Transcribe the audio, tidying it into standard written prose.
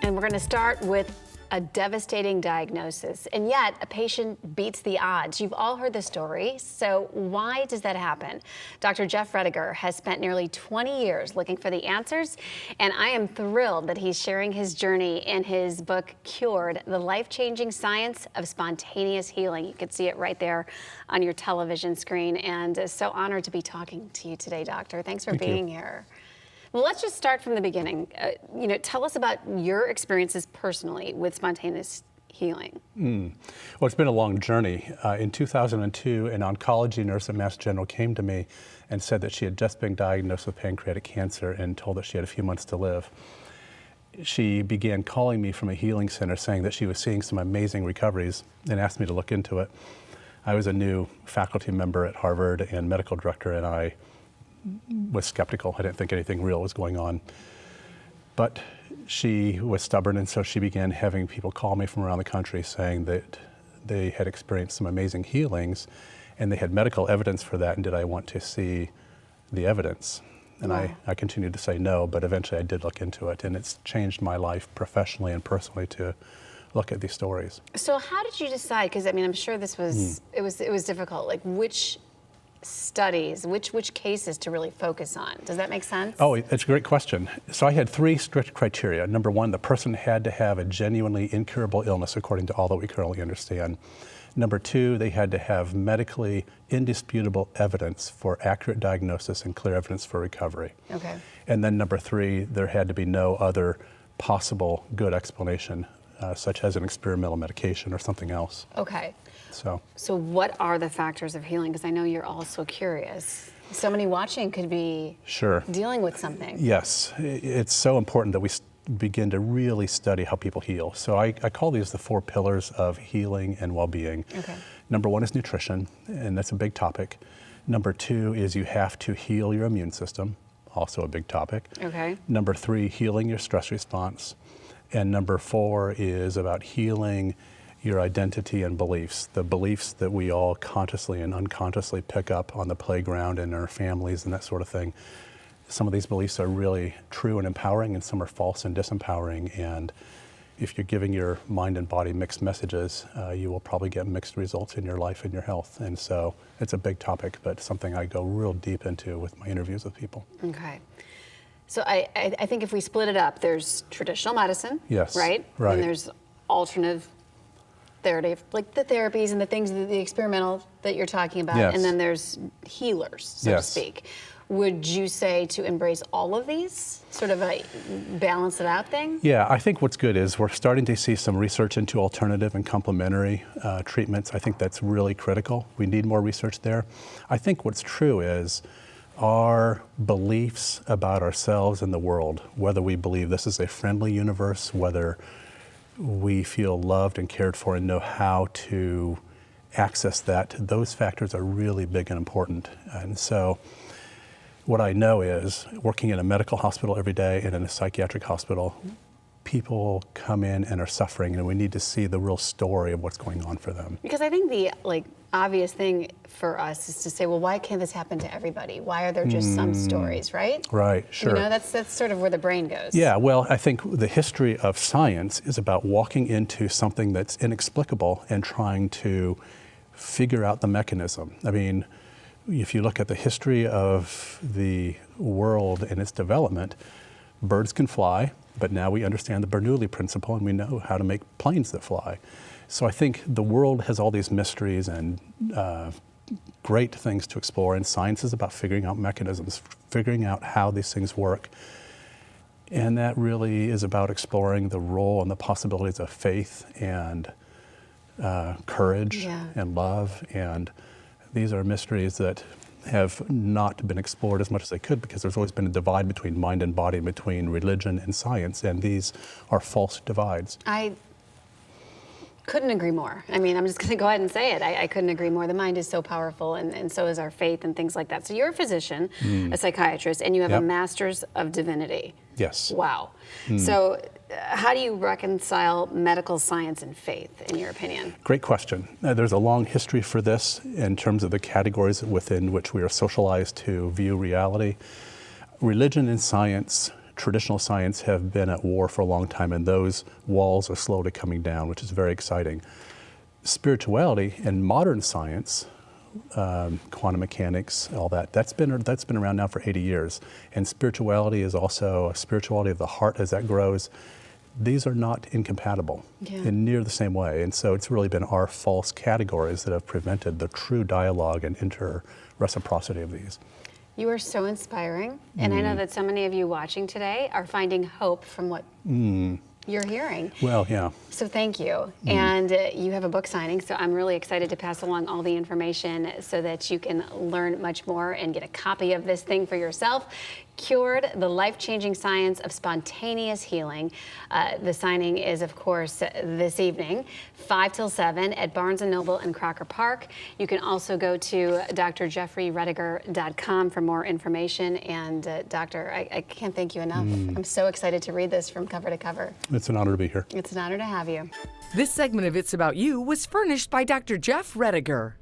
And we're going to start with a devastating diagnosis, and yet a patient beats the odds. You've all heard the story, so why does that happen? Dr. Jeff Rediger has spent nearly 20 years looking for the answers, and I am thrilled that he's sharing his journey in his book, Cured, The Life-Changing Science of Spontaneous Healing. You can see it right there on your television screen, and so honored to be talking to you today, Doctor. Thanks for being here. Well, let's just start from the beginning. Tell us about your experiences personally with spontaneous healing. Well, it's been a long journey. In 2002, an oncology nurse at Mass General came to me and said that she had just been diagnosed with pancreatic cancer and told that she had a few months to live. She began calling me from a healing center saying that she was seeing some amazing recoveries and asked me to look into it. I was a new faculty member at Harvard and medical director, and I was skeptical. I didn't think anything real was going on. But she was stubborn, and so she began having people call me from around the country saying that they had experienced some amazing healings and they had medical evidence for that, and did I want to see the evidence? And wow. I continued to say no, but eventually I did look into it, and it's changed my life professionally and personally to look at these stories. So how did you decide? Because I mean, I'm sure this was, it was difficult. Like which studies, which cases to really focus on? Does that make sense? Oh, it's a great question. So I had three strict criteria. Number one, the person had to have a genuinely incurable illness according to all that we currently understand. Number two, they had to have medically indisputable evidence for accurate diagnosis and clear evidence for recovery. Okay. And then number three, there had to be no other possible good explanation, such as an experimental medication or something else. Okay. So what are the factors of healing? Because I know you're also curious. Somebody watching could be dealing with something. Yes, it's so important that we begin to really study how people heal. So I call these the 4 pillars of healing and well-being. Okay. Number 1 is nutrition, and that's a big topic. Number 2 is you have to heal your immune system, also a big topic. Okay. Number 3, healing your stress response. And number 4 is about healing your identity and beliefs, the beliefs that we all consciously and unconsciously pick up on the playground and in our families and that sort of thing. Some of these beliefs are really true and empowering, and some are false and disempowering. And if you're giving your mind and body mixed messages, you will probably get mixed results in your life and your health. And so it's a big topic, but something I go real deep into with my interviews with people. Okay. So I think if we split it up, there's traditional medicine, yes, right? Right. And there's alternative therapy, like the therapies and the things, the experimental that you're talking about, yes. and then there's healers, so yes. to speak. Would you say to embrace all of these, sort of a balance it out thing? Yeah, I think what's good is we're starting to see some research into alternative and complementary treatments. I think that's really critical. We need more research there. I think what's true is our beliefs about ourselves and the world, whether we believe this is a friendly universe, whether we feel loved and cared for and know how to access that, those factors are really big and important. And so what I know is, working in a medical hospital every day and in a psychiatric hospital, people come in and are suffering, and we need to see the real story of what's going on for them. Because I think the obvious thing for us is to say, well, why can't this happen to everybody? Why are there just some stories, right? Right, sure. You know, that's sort of where the brain goes. Yeah, well, I think the history of science is about walking into something that's inexplicable and trying to figure out the mechanism. I mean, if you look at the history of the world and its development, birds can fly, but now we understand the Bernoulli principle and we know how to make planes that fly. So I think the world has all these mysteries and great things to explore, and science is about figuring out mechanisms, figuring out how these things work. And that really is about exploring the role and the possibilities of faith and courage and love. And these are mysteries that have not been explored as much as they could, because there's always been a divide between mind and body, between religion and science, and these are false divides. I couldn't agree more. I mean, I'm just going to go ahead and say it. I couldn't agree more. The mind is so powerful, and so is our faith and things like that. So you're a physician, a psychiatrist, and you have a master's of divinity. Yes. Wow. So how do you reconcile medical science and faith, in your opinion? Great question. There's a long history for this in terms of the categories within which we are socialized to view reality. Religion and science traditional science have been at war for a long time, and those walls are slowly coming down, which is very exciting. Spirituality and modern science, quantum mechanics, all that, that's been around now for 80 years. And spirituality is also a spirituality of the heart as that grows. These are not incompatible in near the same way. And so it's really been our false categories that have prevented the true dialogue and inter-reciprocity of these. You are so inspiring. And I know that so many of you watching today are finding hope from what you're hearing. Well, yeah. So thank you. And you have a book signing, so I'm really excited to pass along all the information so that you can learn much more and get a copy of this thing for yourself. Cured, the life-changing science of spontaneous healing. The signing is, of course, this evening, 5 till 7 at Barnes & Noble in Crocker Park. You can also go to drjeffreyrediger.com for more information. And Doctor, I can't thank you enough. I'm so excited to read this from cover to cover. It's an honor to be here. It's an honor to have you. This segment of It's About You was furnished by Dr. Jeff Rediger.